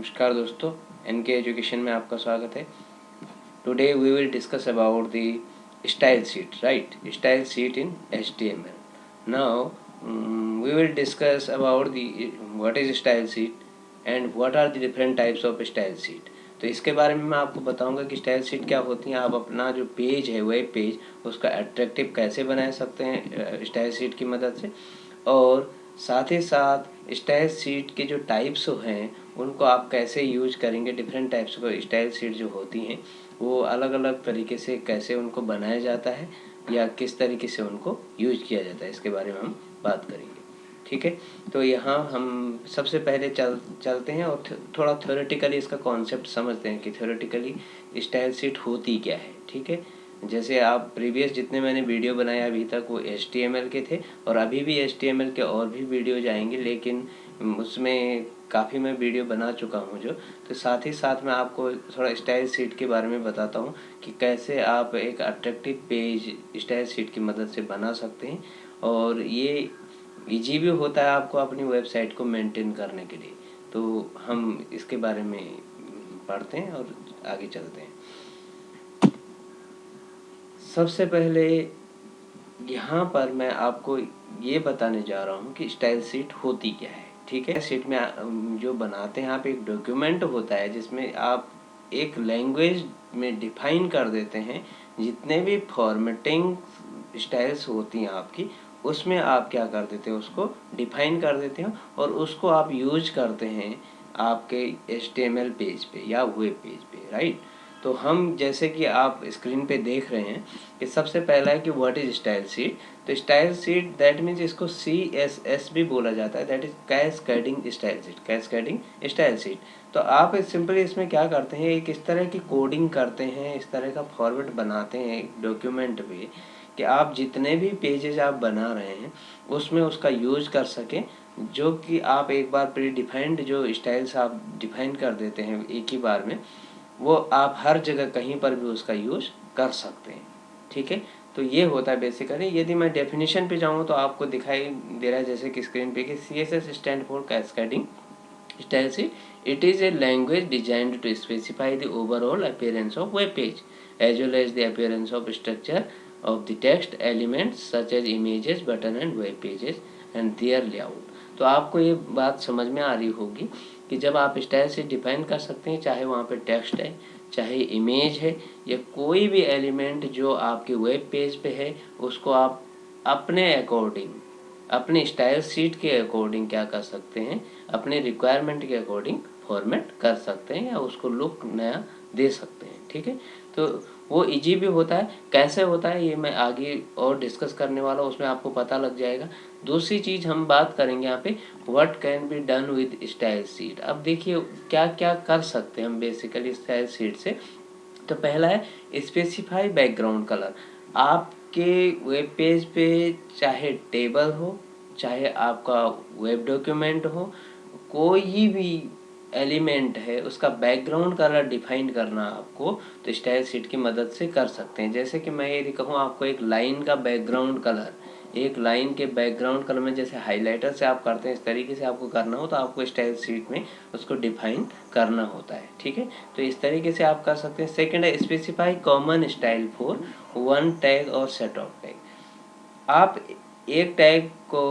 नमस्कार दोस्तों, N K education में आपका स्वागत है। Today we will discuss about the style sheet, right? Style sheet in HTML. Now we will discuss about the what is style sheet and what are the different types of style sheet. तो इसके बारे में मैं आपको बताऊंगा कि style sheet क्या होती हैं। आप अपना जो पेज है, वेब पेज, उसका अट्रैक्टिव कैसे बना सकते हैं स्टाइल शीट की मदद से, और साथ ही साथ स्टाइल शीट के जो टाइप्स हैं उनको आप कैसे यूज करेंगे। Different types of style sheet जो होती हैं वो अलग अलग तरीके से कैसे उनको बनाया जाता है या किस तरीके से उनको यूज किया जाता है, इसके बारे में हम बात करेंगे। ठीक है, तो यहाँ हम सबसे पहले चलते हैं और थोड़ा थ्योरेटिकली इसका कॉन्सेप्ट समझते हैं कि थ्योरेटिकली स्टाइल शीट होती क्या है। ठीक है, जैसे आप प्रीवियस जितने मैंने वीडियो बनाए अभी तक वो HTML के थे, और अभी भी HTML के और भी वीडियो जाएंगे, लेकिन उसमें काफ़ी मैं वीडियो बना चुका हूँ जो, तो साथ ही साथ मैं आपको थोड़ा स्टाइल शीट के बारे में बताता हूँ कि कैसे आप एक अट्रैक्टिव पेज स्टाइल शीट की मदद से बना सकते हैं, और ये इजी भी होता है आपको अपनी वेबसाइट को मेंटेन करने के लिए। तो हम इसके बारे में पढ़ते हैं और आगे चलते हैं। सबसे पहले यहाँ पर मैं आपको ये बताने जा रहा हूँ कि स्टाइल शीट होती क्या है। ठीक है, शीट में जो बनाते हैं आप, एक डॉक्यूमेंट होता है जिसमें आप एक लैंग्वेज में डिफाइन कर देते हैं जितने भी फॉर्मेटिंग स्टाइल्स होती हैं आपकी, उसमें आप क्या कर देते हैं, उसको डिफाइन कर देते हैं और उसको आप यूज करते हैं आपके HTML पेज पे या वेब पेज पे, राइट? तो हम जैसे कि आप स्क्रीन पे देख रहे हैं कि सबसे पहला है कि व्हाट इज स्टाइल शीट। तो स्टाइल शीट दैट मीन्स इसको CSS भी बोला जाता है, that is cascading style sheet, cascading style sheet. तो आप सिंपली इसमें क्या करते हैं, एक इस तरह की कोडिंग करते हैं, इस तरह का फॉर्मेट बनाते हैं एक डॉक्यूमेंट पे कि आप जितने भी पेजेस आप बना रहे हैं उसमें उसका यूज कर सकें, जो कि आप एक बार प्री डिफाइंड जो स्टाइल्स आप डिफाइन कर देते हैं एक ही बार में, वो आप हर जगह कहीं पर भी उसका यूज कर सकते हैं। ठीक है, तो ये होता है बेसिकली। यदि मैं डेफिनेशन पे जाऊँ तो आपको दिखाई दे रहा है जैसे कि स्क्रीन पे कि CSS stand for cascading style sheet. It is a language designed to specify the overall appearance of web page as well as the appearance of structure of the text elements such as images, button and web pages and their layout. तो आपको ये बात समझ में आ रही होगी कि जब आप स्टाइल से डिफाइन कर सकते हैं, चाहे वहाँ पे टेक्स्ट है, चाहे इमेज है, या कोई भी एलिमेंट जो आपके वेब पेज पे है, उसको आप अपने अकॉर्डिंग, अपने स्टाइल शीट के अकॉर्डिंग क्या कर सकते हैं, अपने रिक्वायरमेंट के अकॉर्डिंग फॉर्मेट कर सकते हैं या उसको लुक नया दे सकते हैं। ठीक है, तो वो इजी भी होता है। कैसे होता है ये मैं आगे और डिस्कस करने वाला हूँ, उसमें आपको पता लग जाएगा। दूसरी चीज़ हम बात करेंगे यहाँ पे, what can be done with style sheet. अब देखिए क्या क्या कर सकते हैं हम बेसिकली स्टाइल शीट से। तो पहला है स्पेसिफाई बैकग्राउंड कलर। आपके वेब पेज पे चाहे टेबल हो, चाहे आपका वेब डॉक्यूमेंट हो, कोई भी एलिमेंट है उसका बैकग्राउंड कलर डिफाइन करना आपको तो स्टाइल शीट की मदद से कर सकते हैं। जैसे कि मैं यदि कहूँ आपको एक लाइन का बैकग्राउंड कलर, एक लाइन के बैकग्राउंड कलर में जैसे हाइलाइटर से आप करते हैं, इस तरीके से आपको करना हो तो आपको स्टाइल शीट में उसको डिफाइन करना होता है। ठीक है, तो इस तरीके से आप कर सकते हैं। सेकंड है specify common style for one tag और सेट ऑफ टैग। आप एक टैग को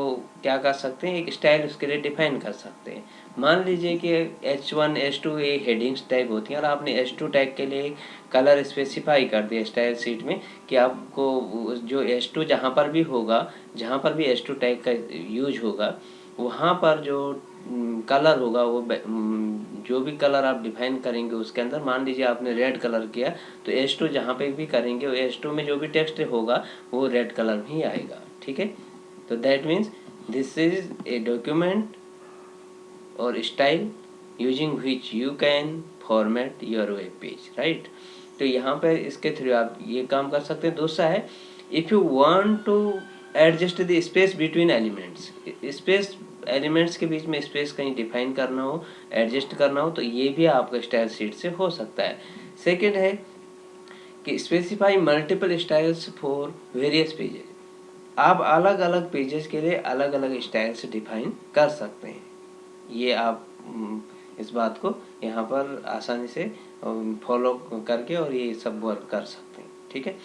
क्या कर सकते हैं, एक स्टाइल उसके लिए डिफाइन कर सकते हैं। मान लीजिए कि H1 H2 ये हेडिंग्स टैग होती हैं और आपने H2 टैग के लिए कलर स्पेसिफाई कर दिया स्टाइल शीट में कि आपको जो H2 जहाँ पर भी होगा, जहाँ पर भी H2 टैग का यूज होगा, वहाँ पर जो कलर होगा वो जो भी कलर आप डिफाइन करेंगे उसके अंदर, मान लीजिए आपने रेड कलर किया तो H2 जहाँ पे भी करेंगे वो H2 में जो भी टेक्स्ट होगा वो रेड कलर में ही आएगा। ठीक है, तो that means this is a document और style using which you can format your web page, right? तो यहाँ पर इसके थ्रू आप ये काम कर सकते हैं। दूसरा है if you want to adjust the space between elements, space elements के बीच में स्पेस कहीं डिफाइन करना हो, एडजस्ट करना हो, तो ये भी आपका स्टाइल शीट से हो सकता है। सेकेंड है कि specify multiple styles for various pages. आप अलग अलग पेजेस के लिए अलग अलग स्टाइल्स डिफाइन कर सकते हैं। ये आप इस बात को यहाँ पर आसानी से फॉलो करके और ये सब वर्क कर सकते हैं। ठीक है,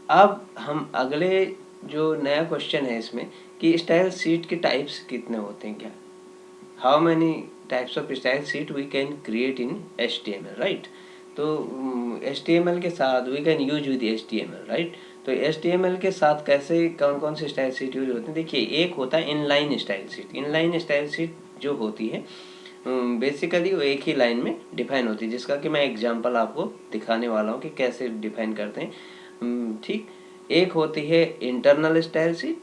अब हम अगले जो नया क्वेश्चन है इसमें कि स्टाइल शीट के टाइप्स कितने होते हैं, क्या how many types of style sheet we can create in HTML, right. तो HTML के साथ we can use with HTML, right. तो HTML के साथ कैसे कौन कौन से स्टाइल शीट यूज होते हैं, देखिए एक होता है inline style sheet. Inline style sheet जो होती है बेसिकली वो एक ही लाइन में डिफाइन होती है, जिसका कि मैं एग्जांपल आपको दिखाने वाला हूँ कि कैसे डिफाइन करते हैं। ठीक, एक होती है internal style sheet.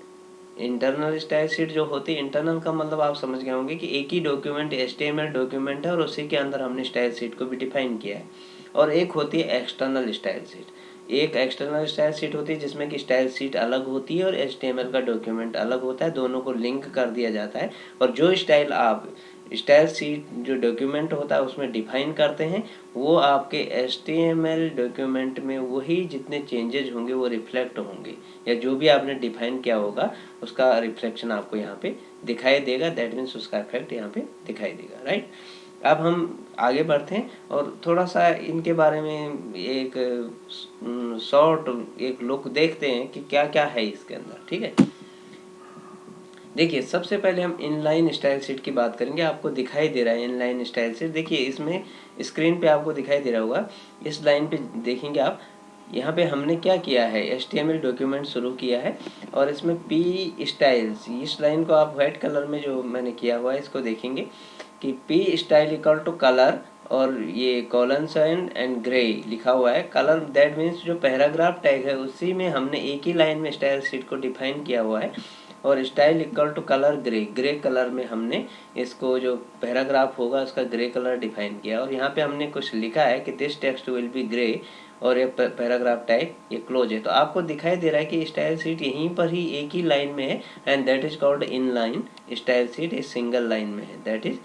Internal style sheet जो होती है, इंटरनल का मतलब आप समझ गए होंगे कि एक ही डॉक्यूमेंट HTML डॉक्यूमेंट है और उसी के अंदर हमने स्टाइल शीट को भी डिफाइन किया है। और एक होती है एक्सटर्नल स्टाइल शीट। एक एक्सटर्नल स्टाइल शीट होती है जिसमें कि स्टाइल शीट अलग होती है और HTML का डॉक्यूमेंट अलग होता है, दोनों को लिंक कर दिया जाता है। और जो स्टाइल आप स्टाइल शीट जो डॉक्यूमेंट होता है उसमें डिफाइन करते हैं, वो आपके HTML डॉक्यूमेंट में वही जितने चेंजेज होंगे वो रिफ्लेक्ट होंगे, या जो भी आपने डिफाइन किया होगा उसका रिफ्लेक्शन आपको यहाँ पे दिखाई देगा। दैट मीन्स उसका इफेक्ट यहाँ पे दिखाई देगा, राइट। अब हम आगे बढ़ते हैं और थोड़ा सा इनके बारे में एक शॉर्ट एक लुक देखते हैं कि क्या क्या है इसके अंदर। ठीक है, देखिए सबसे पहले हम इनलाइन स्टाइल शीट की बात करेंगे। आपको दिखाई दे रहा है इनलाइन स्टाइल शीट, देखिए इसमें स्क्रीन पे आपको दिखाई दे रहा होगा। इस लाइन पे देखेंगे आप, यहाँ पे हमने क्या किया है, HTML डॉक्यूमेंट शुरू किया है और इसमें P स्टाइल्स, इस लाइन को आप व्हाइट कलर में जो मैंने किया हुआ है इसको देखेंगे कि P style equal to colour और ये कॉलन साइन एंड ग्रे लिखा हुआ है। कलर दैट मीन्स जो पैराग्राफ टैग है उसी में हमने एक ही लाइन में स्टाइल शीट को डिफाइन किया हुआ है। और style equal to colour grey, grey colour में हमने इसको जो पैराग्राफ होगा उसका ग्रे कलर डिफाइन किया। और यहाँ पे हमने कुछ लिखा है कि this text will be grey और ये पैराग्राफ टैग ये क्लोज है। तो आपको दिखाई दे रहा है कि स्टाइल शीट यहीं पर ही एक ही लाइन में है and that is called in line style sheet, इस सिंगल लाइन में है, दैट इज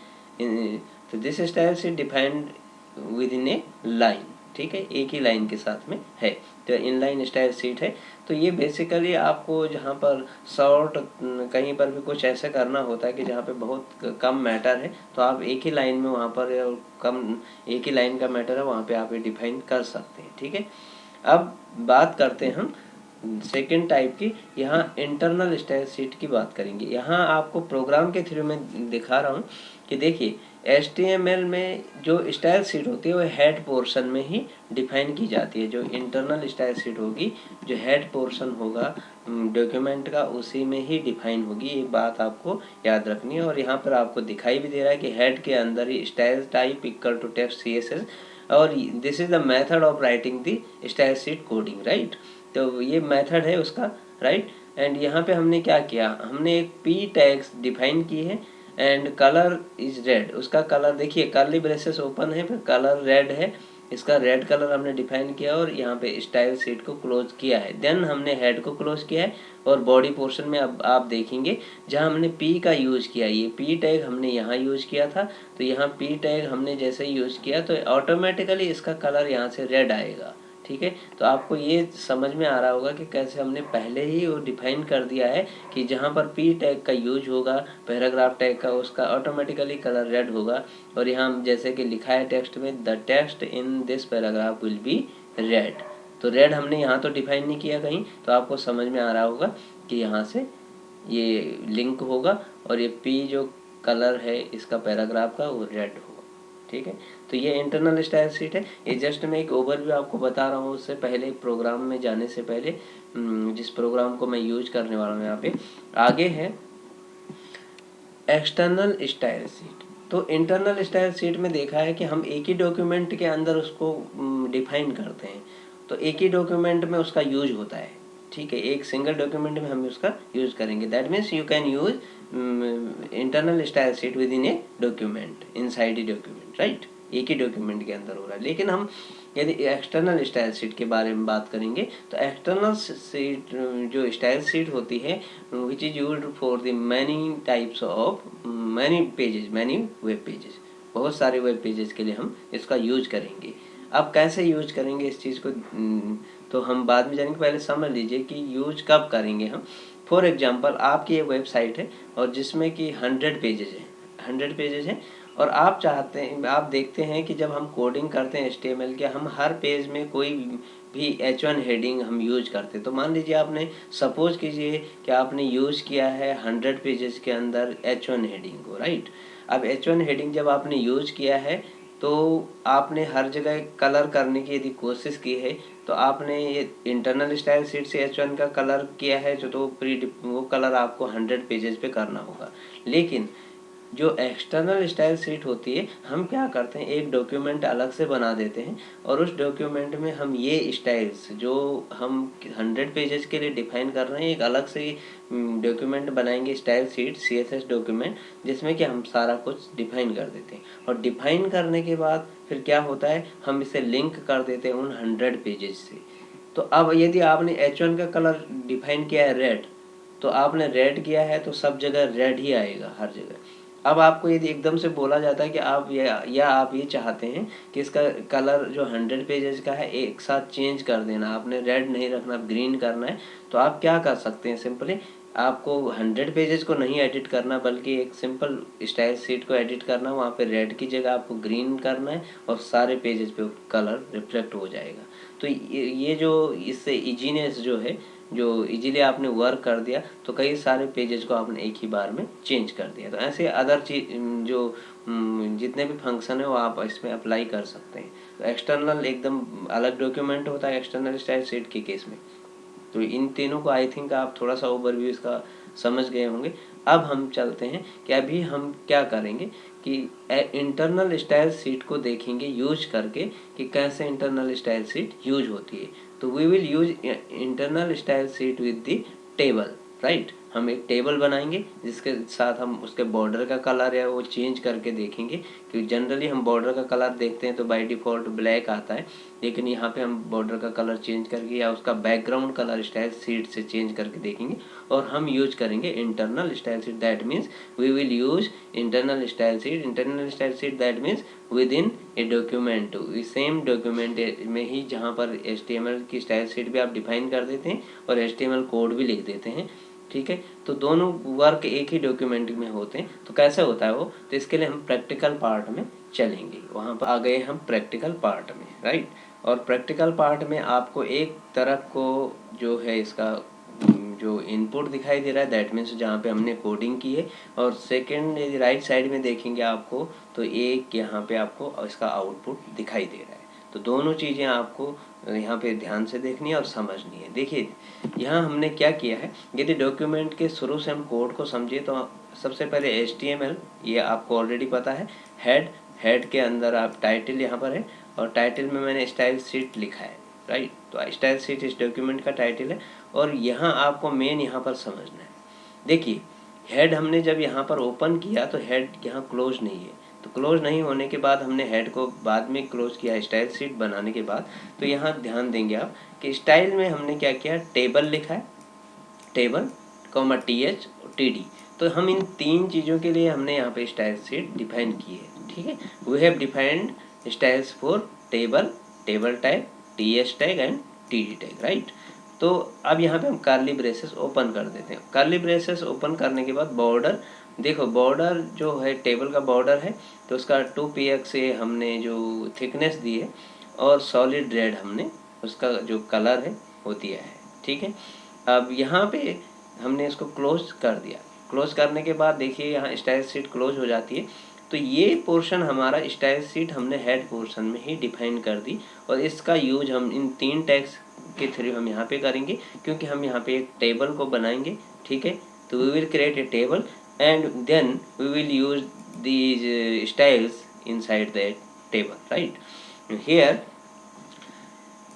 तो this style sheet defined with in A line. ठीक है, एक ही लाइन के साथ में है, तो इनलाइन स्टाइल शीट है। तो ये बेसिकली आपको जहाँ पर शॉर्ट कहीं पर भी कुछ ऐसे करना होता है कि जहाँ पे बहुत कम मैटर है, तो आप एक ही लाइन में वहाँ पर कम एक ही लाइन का मैटर है वहाँ पे आप ये डिफाइन कर सकते हैं। ठीक है, अब बात करते हैं हम सेकेंड टाइप की। यहाँ इंटरनल स्टाइल शीट की बात करेंगे। यहाँ आपको प्रोग्राम के थ्रू में दिखा रहा हूँ कि देखिए HTML में जो स्टाइल शीट होती है वो हेड पोर्शन में ही डिफाइन की जाती है। जो इंटरनल स्टाइल शीट होगी, जो हेड पोर्शन होगा डॉक्यूमेंट का, उसी में ही डिफाइन होगी। ये बात आपको याद रखनी है। और यहाँ पर आपको दिखाई भी दे रहा है कि हेड के अंदर ही style type equal to text CSS और this is the method of writing the style sheet coding, right. तो ये मेथड है उसका, राइट। एंड यहाँ पे हमने क्या किया, हमने एक P टैग्स डिफाइन की है एंड कलर इज रेड। उसका कलर देखिए कर्ली ब्रेसेस ओपन है, फिर कलर रेड है, इसका रेड कलर हमने डिफाइन किया और यहाँ पे स्टाइल शीट को क्लोज किया है। देन हमने हेड को क्लोज किया है और बॉडी पोर्शन में अब आप देखेंगे जहाँ हमने P का यूज किया, ये P टैग हमने यहाँ यूज किया था। तो यहाँ P टैग हमने जैसे यूज किया तो ऑटोमेटिकली इसका कलर यहाँ से रेड आएगा। ठीक है, तो आपको ये समझ में आ रहा होगा कि कैसे हमने पहले ही वो डिफाइन कर दिया है कि जहाँ पर P टैग का यूज होगा पैराग्राफ टैग का, उसका ऑटोमेटिकली कलर रेड होगा। और यहाँ जैसे कि लिखा है टेक्स्ट में, the text in this paragraph will be red. तो रेड हमने यहाँ तो डिफाइन नहीं किया कहीं, तो आपको समझ में आ रहा होगा कि यहाँ से ये लिंक होगा और ये P जो कलर है इसका पैराग्राफ का वो रेड होगा। ठीक है, तो ये इंटरनल स्टाइल शीट है। ये जस्ट मैं एक ओवरव्यू आपको बता रहा हूँ, उससे पहले प्रोग्राम में जाने से पहले जिस प्रोग्राम को मैं यूज करने वाला हूँ। यहाँ पे आगे है एक्सटर्नल स्टाइल शीट। तो इंटरनल स्टाइल शीट में देखा है कि हम एक ही डॉक्यूमेंट के अंदर उसको डिफाइन करते हैं, तो एक ही डॉक्यूमेंट में उसका यूज होता है। ठीक है, एक सिंगल डॉक्यूमेंट में हम उसका यूज करेंगे। That means you can use internal style sheet with in a document, inside a document, right. एक ही डॉक्यूमेंट के अंदर हो रहा है। लेकिन हम यदि एक्सटर्नल स्टाइल शीट के बारे में बात करेंगे तो एक्सटर्नल शीट जो स्टाइल शीट होती है which is used for the many types of many pages, many web pages, बहुत सारे वेब पेजेस के लिए हम इसका यूज करेंगे। अब कैसे यूज करेंगे इस चीज़ को तो हम बाद में जानेंगे, पहले समझ लीजिए कि यूज कब करेंगे हम। फॉर एग्जांपल आपकी एक वेबसाइट है और जिसमें कि 100 पेजेस हैं, 100 पेजेस हैं और आप चाहते हैं, आप देखते हैं कि जब हम कोडिंग करते हैं HTML के, हम हर पेज में कोई भी H1 हेडिंग हम यूज करते हैं। तो मान लीजिए आपने, सपोज कीजिए कि आपने यूज किया है 100 पेजेस के अंदर H1 हेडिंग को, राइट। अब H1 हेडिंग जब आपने यूज किया है तो आपने हर जगह कलर करने की यदि कोशिश की है, तो आपने ये इंटरनल स्टाइल शीट से H1 का कलर किया है जो, तो वो कलर आपको 100 पेजेस पे करना होगा। लेकिन जो एक्सटर्नल स्टाइल शीट होती है, हम क्या करते हैं, एक डॉक्यूमेंट अलग से बना देते हैं और उस डॉक्यूमेंट में हम ये स्टाइल्स जो हम 100 पेजेस के लिए डिफाइन कर रहे हैं, एक अलग से डॉक्यूमेंट बनाएंगे, स्टाइल शीट CSS डॉक्यूमेंट, जिसमें कि हम सारा कुछ डिफाइन कर देते हैं। और डिफाइन करने के बाद फिर क्या होता है, हम इसे लिंक कर देते हैं उन 100 पेजेस से। तो अब यदि आपने H1 का कलर डिफाइन किया है रेड, तो आपने रेड किया है तो सब जगह रेड ही आएगा हर जगह। अब आपको यदि एकदम से बोला जाता है कि आप या आप ये चाहते हैं कि इसका कलर जो 100 पेजेस का है एक साथ चेंज कर देना, आपने रेड नहीं रखना, ग्रीन करना है, तो आप क्या कर सकते हैं, सिंपली आपको 100 पेजेस को नहीं एडिट करना, बल्कि एक सिंपल स्टाइल शीट को एडिट करना, वहाँ पे रेड की जगह आपको ग्रीन करना है और सारे पेजेस पे कलर रिफ्लेक्ट हो जाएगा। तो ये जो इससे इजीनेस जो है, जो इजीली आपने वर्क कर दिया, तो कई सारे पेजेस को आपने एक ही बार में चेंज कर दिया। तो ऐसे अदर चीज जो जितने भी फंक्शन है वो आप इसमें अप्लाई कर सकते हैं। तो एक्सटर्नल एकदम अलग डॉक्यूमेंट होता है एक्सटर्नल स्टाइल शीट के केस में। तो इन तीनों को आई थिंक आप थोड़ा सा ओवरव्यू इसका समझ गए होंगे। अब हम चलते हैं कि अभी हम क्या करेंगे कि इंटरनल स्टाइल शीट को देखेंगे यूज करके कि कैसे इंटरनल स्टाइल शीट यूज होती है। तो we will use internal style sheet with the table, right. हम एक टेबल बनाएंगे जिसके साथ हम उसके बॉर्डर का कलर है वो चेंज करके देखेंगे, क्योंकि जनरली हम बॉर्डर का कलर देखते हैं तो बाय डिफ़ॉल्ट ब्लैक आता है, लेकिन यहाँ पे हम बॉर्डर का कलर चेंज करके या उसका बैकग्राउंड कलर स्टाइल शीट से चेंज करके देखेंगे। और हम यूज करेंगे internal style sheet, that means we will use internal style sheet. Internal style sheet that means within a document, same document में ही, जहाँ पर HTML की स्टाइल शीट भी आप डिफाइन कर देते हैं और HTML कोड भी लिख देते हैं, ठीक है। तो दोनों वर्क एक ही डॉक्यूमेंट में होते हैं। तो कैसे होता है वो, तो इसके लिए हम प्रैक्टिकल पार्ट में चलेंगे। वहाँ पर आ गए हम प्रैक्टिकल पार्ट में, राइट। और प्रैक्टिकल पार्ट में आपको एक तरफ को जो है इसका जो इनपुट दिखाई दे रहा है, दैट मीन्स जहाँ पे हमने कोडिंग की है, और सेकेंड राइट साइड में देखेंगे आपको तो एक यहाँ पे आपको इसका आउटपुट दिखाई दे रहा है। तो दोनों चीज़ें आपको यहाँ पे ध्यान से देखनी है और समझनी है। देखिए यहाँ हमने क्या किया है, यदि डॉक्यूमेंट के शुरू से हम कोड को समझे तो सबसे पहले HTML, ये आपको ऑलरेडी पता है, हेड के अंदर आप टाइटल यहाँ पर है और टाइटल में मैंने स्टाइल शीट लिखा है, राइट। तो स्टाइल शीट इस डॉक्यूमेंट का टाइटल है और यहाँ आपको मेन यहाँ पर समझना है। देखिए हेड हमने जब यहाँ पर ओपन किया तो हेड यहाँ क्लोज नहीं है, तो क्लोज नहीं होने के बाद हमने हेड को बाद में क्लोज किया स्टाइल शीट बनाने के बाद। तो यहाँ ध्यान देंगे आप कि स्टाइल में हमने क्या किया, टेबल लिखा है, टेबल TH TD। तो हम इन तीन चीज़ों के लिए हमने यहाँ पे स्टाइल शीट डिफाइन की है, ठीक है। We have defined styles for table, table tag, TH tag and TD tag, right. तो अब यहाँ पे हम कर्ली ब्रेसेस ओपन कर देते हैं। कर्ली ब्रेसेस ओपन करने के बाद बॉर्डर, देखो बॉर्डर जो है टेबल का बॉर्डर है, तो उसका 2px से हमने जो थिकनेस दी है और सॉलिड रेड हमने उसका जो कलर है वो दिया है, ठीक है। अब यहाँ पे हमने इसको क्लोज कर दिया। क्लोज करने के बाद देखिए यहाँ स्टाइल शीट क्लोज हो जाती है। तो ये पोर्शन हमारा स्टाइल शीट हमने हेड पोर्शन में ही डिफाइन कर दी और इसका यूज हम इन तीन टैग्स के थ्रू हम यहाँ पे करेंगे, क्योंकि हम यहाँ पे एक टेबल को बनाएंगे, ठीक है। तो we will create a table and then we will use these styles inside that table, right. Here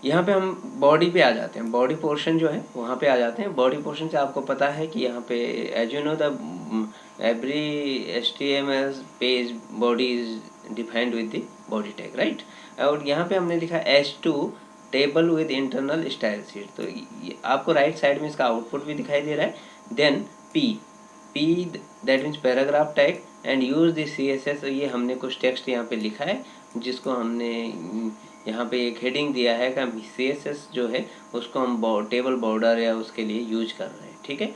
यहाँ पे हम बॉडी पे आ जाते हैं, बॉडी पोर्शन जो है वहाँ पे आ जाते हैं। बॉडी पोर्शन से आपको पता है कि यहाँ पे as you know the every HTML page body is defined with the body tag, right. और यहाँ पे हमने लिखा H2 table with internal style sheet. तो आपको राइट साइड में इसका आउटपुट भी दिखाई दे रहा है। Then P that means paragraph tag and use the CSS। ये हमने कुछ टेक्स्ट यहाँ पे लिखा है जिसको हमने यहाँ पे एक हेडिंग दिया है कि CSS जो है उसको हम टेबल बॉर्डर या उसके लिए यूज कर रहे हैं, ठीक है।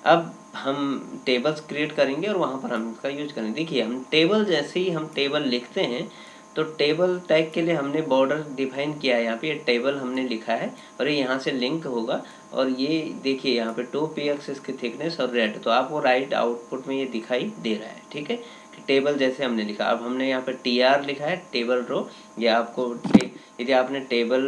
अब हम टेबल्स क्रिएट करेंगे और वहाँ पर हम इसका यूज करेंगे। देखिए हम टेबल जैसे ही हम टेबल लिखते हैं तो टेबल टैग के लिए हमने बॉर्डर डिफाइन किया है। यहाँ पे टेबल हमने लिखा है और ये यहाँ से लिंक होगा और ये देखिए यहाँ पे 2 px की थिकनेस और रेड, तो आपको राइट आउटपुट में ये दिखाई दे रहा है। ठीक है, टेबल जैसे हमने लिखा। अब हमने यहाँ पे tr लिखा है, टेबल रो। ये आपको यदि आपने टेबल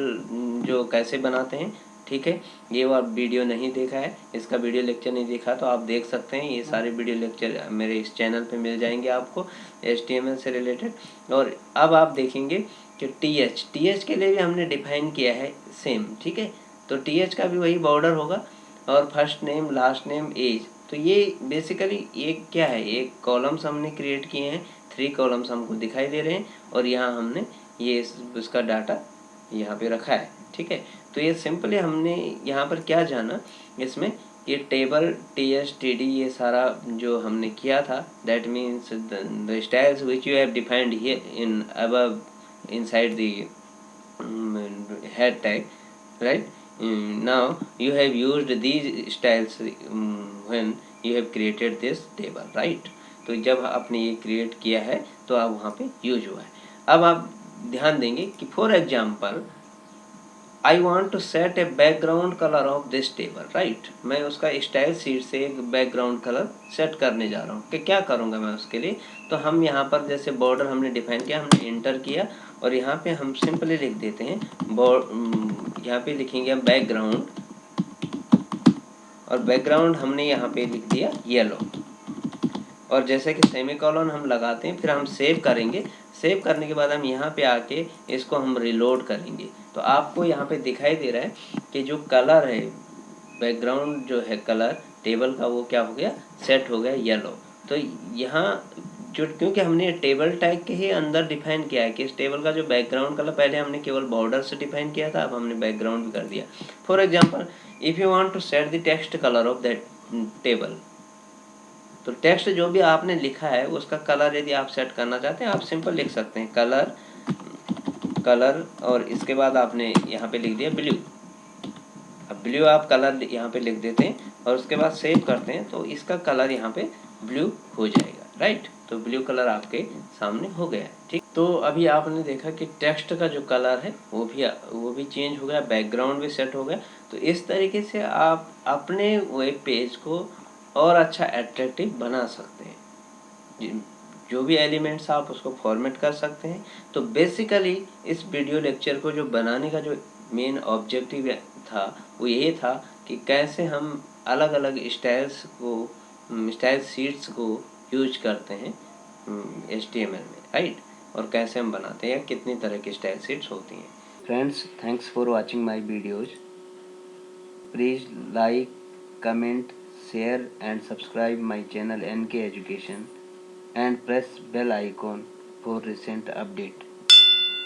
जो कैसे बनाते हैं, ठीक है, ये वो आप वीडियो नहीं देखा है, इसका वीडियो लेक्चर नहीं देखा तो आप देख सकते हैं। ये सारे वीडियो लेक्चर मेरे इस चैनल पे मिल जाएंगे आपको HTML से रिलेटेड। और अब आप देखेंगे कि th के लिए भी हमने डिफाइन किया है सेम। ठीक है, तो th का भी वही बॉर्डर होगा और first name, last name, age. तो ये बेसिकली एक क्या है, एक कॉलम्स हमने क्रिएट किए हैं, 3 कॉलम्स हमको दिखाई दे रहे हैं और यहाँ हमने ये उसका डाटा यहाँ पे रखा है। ठीक है, तो ये सिंपली हमने यहाँ पर क्या जाना, इसमें ये टेबल ts td ये सारा जो हमने किया था, that means the styles which you have defined here in above inside the head tag, right? Now you have used these styles when you have created this table, right? तो जब आपने ये क्रिएट किया है तो आप वहाँ पे यूज हुआ है। अब आप ध्यान देंगे कि for example I want to set a background colour of this table, right? मैं उसका स्टाइल शीट से एक बैकग्राउंड कलर सेट करने जा रहा हूँ कि क्या करूँगा मैं उसके लिए। तो हम यहाँ पर जैसे बॉर्डर हमने डिफाइन किया, हमने इंटर किया और यहाँ पे हम सिंपली लिख देते हैं यहाँ पे लिखेंगे हम बैकग्राउंड, और बैकग्राउंड हमने यहाँ पे लिख दिया येलो। और जैसे कि सेमीकोलन हम लगाते हैं, फिर हम सेव करेंगे। सेव करने के बाद हम यहाँ पे आके इसको हम रिलोड करेंगे तो आपको यहाँ पे दिखाई दे रहा है कि जो कलर है, बैकग्राउंड जो है कलर टेबल का, वो क्या हो गया, सेट हो गया येलो। तो यहाँ जो, क्योंकि हमने टेबल टैग के ही अंदर डिफाइन किया है कि इस टेबल का जो बैकग्राउंड कलर, पहले हमने केवल बॉर्डर से डिफाइन किया था, अब हमने बैकग्राउंड भी कर दिया। For example if you want to set the text colour of that table, तो टेक्स्ट जो भी आपने लिखा है उसका कलर यदि आप सेट करना चाहते हैं, आप सिंपल लिख सकते हैं कलर और इसके बाद आपने यहाँ पे लिख दिया ब्लू। अब ब्लू आप कलर यहाँ पे लिख देते हैं और उसके बाद सेव करते हैं तो इसका कलर यहाँ पे ब्लू हो जाएगा, राइट? तो ब्लू कलर आपके सामने हो गया, ठीक। तो अभी आपने देखा कि टेक्स्ट का जो कलर है वो भी चेंज हो गया, बैकग्राउंड भी सेट हो गया। तो इस तरीके से आप अपने वेब पेज को और अच्छा एट्रैक्टिव बना सकते हैं। जो भी एलिमेंट्स आप उसको फॉर्मेट कर सकते हैं। तो बेसिकली इस वीडियो लेक्चर को जो बनाने का जो मेन ऑब्जेक्टिव था वो ये था कि कैसे हम अलग अलग स्टाइल शीट्स को यूज करते हैं HTML में, राइट? और कैसे हम बनाते हैं, या कितनी तरह की स्टाइल शीट्स होती हैं। Friends, thanks for watching my videos. Please like, comment, share and subscribe my channel NK Education and press bell icon for recent update.